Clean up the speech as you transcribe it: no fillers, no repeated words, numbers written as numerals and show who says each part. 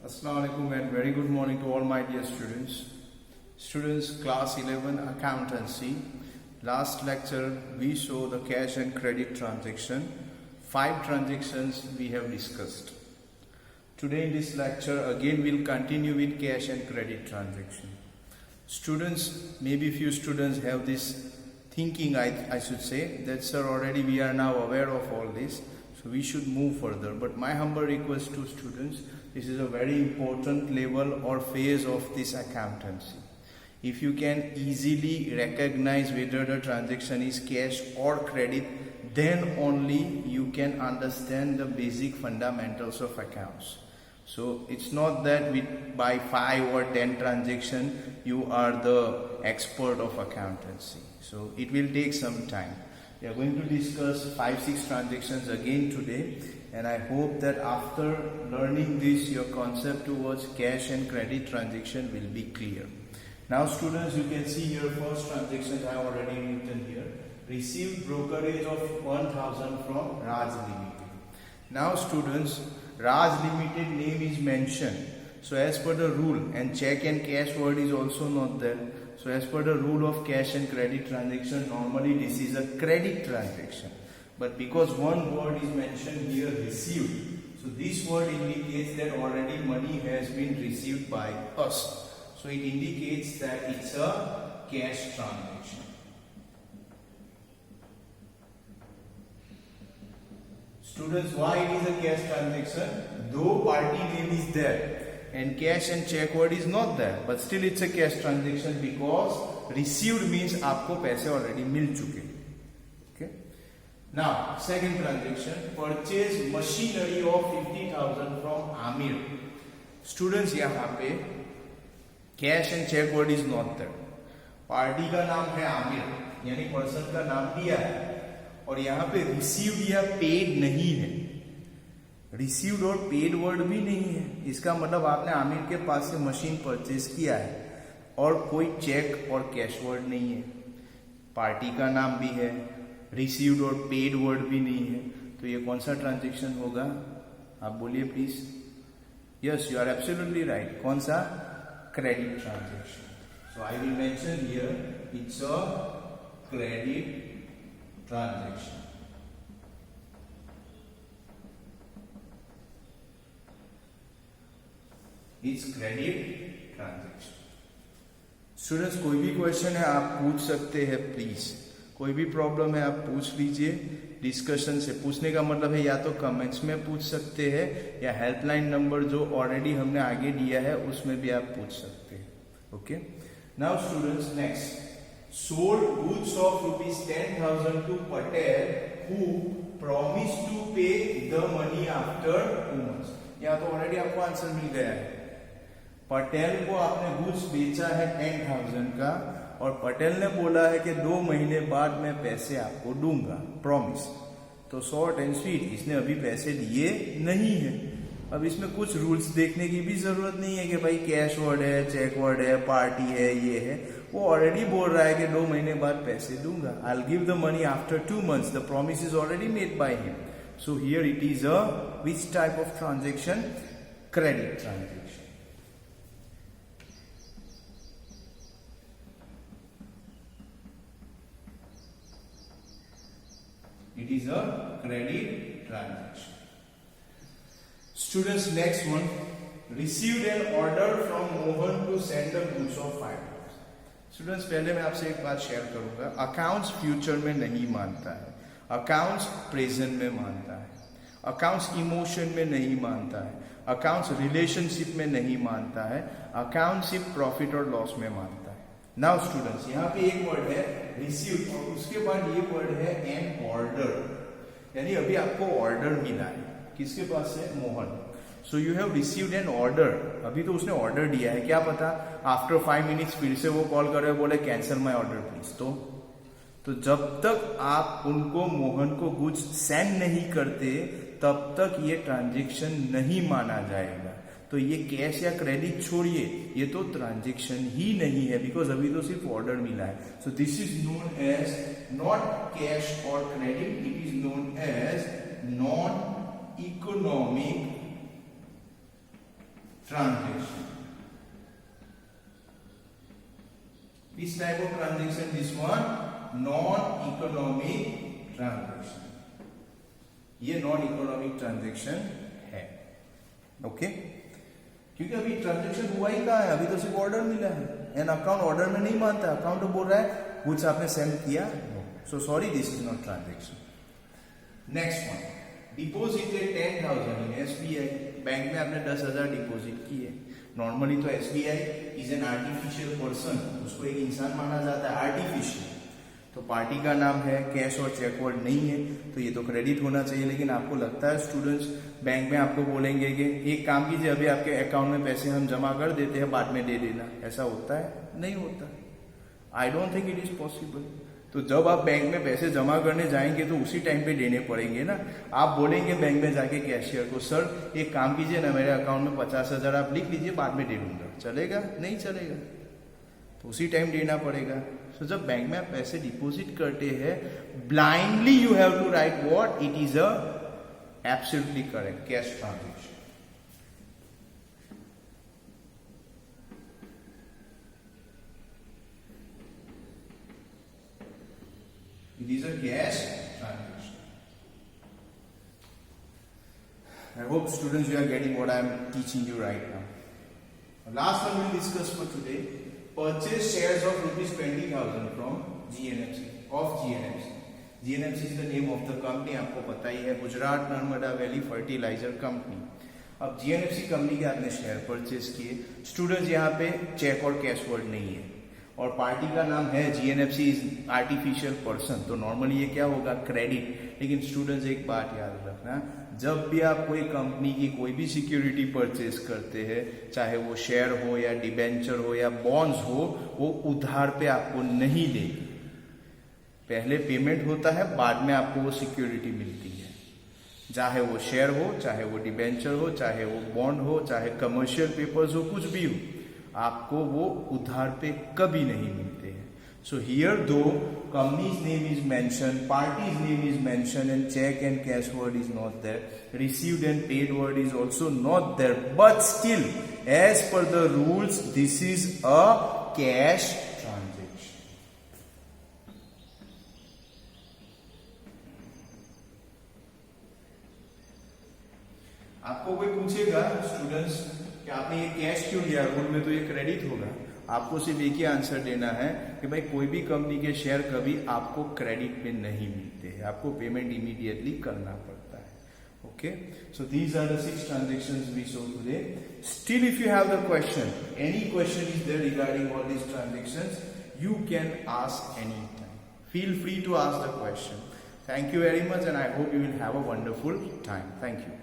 Speaker 1: Assalamu alaikum and very good morning to all my dear students. Students, class 11 accountancy. Last lecture we saw the cash and credit transaction. 5 transactions we have discussed. Today in this lecture again we'll continue with cash and credit transaction. Students, maybe few students have this thinking, I should say, that sir already we are now aware of all this, so we should move further. But my humble request to students, this is a very important level or phase of this accountancy. If you can easily recognize whether the transaction is cash or credit, then only you can understand the basic fundamentals of accounts. So it's not that by 5 or 10 transactions you are the expert of accountancy. So it will take some time. We are going to discuss 5-6 transactions again today, and I hope that after learning this your concept towards cash and credit transaction will be clear. Now students, you can see here first transaction I have already written here. Received brokerage of 1000 from Raj Limited. Now students, Raj Limited name is mentioned. So as per the rule, and check and cash word is also not there. So as per the rule of cash and credit transaction, normally this is a credit transaction. But because one word is mentioned here, received, so this word indicates that already money has been received by us. So it indicates that it's a cash transaction. Students, why it is a cash transaction? Though party name is there and cash and check word is not there, but still it's a cash transaction because received means आपको पैसे already मिल चुके. Okay. Now second transaction, purchase machinery of 50,000 from Amir. Students, यहाँ पे cash and check word is not there. Party का नाम है आमिर, यानी person का नाम दिया है, और यहाँ पे रिसीव्ड या पेड नहीं है. रिसीव्ड और पेड वर्ड भी नहीं है. इसका मतलब आपने आमिर के पास से मशीन परचेज किया है और कोई चेक और कैश वर्ड नहीं है. पार्टी का नाम भी है, रिसीव्ड और पेड वर्ड भी नहीं है. तो ये कौन सा ट्रांजेक्शन होगा? आप बोलिए please. Yes, you are absolutely right. कौन सा? Credit transaction. So I will mention here it's a credit transaction. It's credit transaction. Students, कोई भी क्वेश्चन है आप पूछ सकते हैं प्लीज. कोई भी प्रॉब्लम है आप पूछ लीजिए. डिस्कशन से पूछने का मतलब है या तो कमेंट्स में पूछ सकते हैं या हेल्पलाइन नंबर जो ऑलरेडी हमने आगे दिया है उसमें भी आप पूछ सकते हैं. Okay. Now students, next, sold goods of rupees 10,000 to Patel, who promised to pay the money after 2 months. यहाँ तो ऑलरेडी आपको आंसर मिल गया है. पटेल को आपने गुड्स बेचा है 10,000 का और पटेल ने बोला है कि 2 महीने बाद मैं पैसे आपको दूंगा, प्रॉमिस. तो शॉर्ट एंड स्वीट, इसने अभी पैसे दिए नहीं है. अब इसमें कुछ रूल्स देखने की भी जरूरत नहीं है कि भाई कैश वर्ड है, चेक वर्ड है, पार्टी है, ये है. वो ऑलरेडी बोल रहा है कि 2 महीने बाद पैसे दूंगा. I will give the money after 2 months. The promise is already made by him. So here it is a which type of transaction? Credit transaction. It is a credit transaction. Students, next one, received an order from Mohan to send the goods of 5. Students, पहले मैं आपसे एक बात share करूंगा. Accounts future में नहीं मानता है, अकाउंट्स प्रेजेंट में मानता है, अकाउंट्स इमोशन में नहीं मानता है, अकाउंट्स रिलेशनशिप में नहीं मानता है, अकाउंट्स सिर्फ प्रॉफिट और लॉस में मानता है. नाउ स्टूडेंट्स, यहाँ पे एक वर्ड है रिसीव्ड और उसके बाद ये वर्ड है एन ऑर्डर, यानी अभी आपको ऑर्डर मिला है. किसके पास से? Mohan. So you have received an order. अभी तो उसने ऑर्डर दिया है, क्या पता आफ्टर 5 minutes फिर से वो कॉल करे बोले कैंसिल माय ऑर्डर प्लीज. तो जब तक आप उनको मोहन को गुड्स सेंड नहीं करते तब तक ये ट्रांजेक्शन नहीं माना जाएगा. तो ये कैश या क्रेडिट छोड़िए, ये तो ट्रांजेक्शन ही नहीं है बिकॉज अभी तो सिर्फ ऑर्डर मिला है. So this is known as not cash और credit, it is known as non economic transaction. This type of transaction, this one non-economic transaction. ये नॉन इकोनॉमिक ट्रांजेक्शन है. ओके, क्योंकि अभी ट्रांजेक्शन हुआ ही कहाँ है, अभी तो सिर्फ ऑर्डर मिला है एंड अकाउंट ऑर्डर में नहीं मानता. अकाउंट तो बोल रहा है गुड्स आपने सेंड किया. So sorry, this is not transaction. Next one, deposited 10,000 in SBI. Bank में आपने 10,000 डिपॉजिट किए. नॉर्मली तो SBI is an artificial person, उसको एक इंसान माना जाता है, आर्टिफिशियल. तो पार्टी का नाम है, कैश और चेक वर्ड नहीं है, तो ये तो क्रेडिट होना चाहिए. लेकिन आपको लगता है स्टूडेंट्स बैंक में आपको बोलेंगे कि एक काम कीजिए, अभी आपके अकाउंट में पैसे हम जमा कर देते हैं, बाद में दे देना. ऐसा होता है? नहीं होता. I don't think it is possible. तो जब आप बैंक में पैसे जमा करने जाएंगे तो उसी टाइम पे देने पड़ेंगे ना. आप बोलेंगे बैंक में जाके कैशियर को, सर एक काम कीजिए ना, मेरे अकाउंट में 50,000 आप लिख लीजिए, बाद में दे दूंगा. चलेगा? नहीं चलेगा. तो उसी टाइम देना पड़ेगा. So, जब बैंक में आप पैसे डिपॉजिट करते हैं, blindly you have to write what it is a absolutely correct cash transaction. It is a cash transaction. I hope students you are getting what I am teaching you right now. Last one we'll discuss for today. Purchase shares of ₹20,000 from GNFC. Of GNFC. GNFC is the name of the company. आपको पता ही है, Gujarat Narmada valley fertiliser company. अब GNFC company के आपने share purchase किए. Students यहाँ पे चेक और कैश वर्ड नहीं है और पार्टी का नाम है GNFC इज आर्टिफिशियल पर्सन. तो नॉर्मली ये क्या होगा? क्रेडिट. लेकिन स्टूडेंट्स एक बात याद रखना, जब भी आप कोई कंपनी की कोई भी सिक्योरिटी परचेज करते हैं, चाहे वो शेयर हो या डिबेंचर हो या बॉन्ड्स हो, वो उधार पे आपको नहीं देगी. पहले पेमेंट होता है, बाद में आपको वो सिक्योरिटी मिलती है. चाहे वो शेयर हो, चाहे वो डिबेंचर हो, चाहे वो बॉन्ड हो, चाहे कमर्शियल पेपर्स हो, कुछ भी हो, आपको वो उधार पे कभी नहीं मिलते हैं. So here though company's name is mentioned, party's name is mentioned and check and cash word is not there, received and paid word is also not there, but still as per the rules this is a cash transaction. आपको कोई पूछेगा students कि आपने ये cash क्यों लिया, rule में तो ये क्रेडिट होगा. आपको सिर्फ एक ही आंसर देना है कि भाई कोई भी कंपनी के शेयर कभी आपको क्रेडिट पे नहीं मिलते हैं, आपको पेमेंट इमीडिएटली करना पड़ता है. Okay, so these are the 6 transactions we saw today. Still if you have the question, any question is there regarding all these transactions, you can ask any time. Feel free to ask the question. Thank you very much and I hope you will have a wonderful time. Thank you.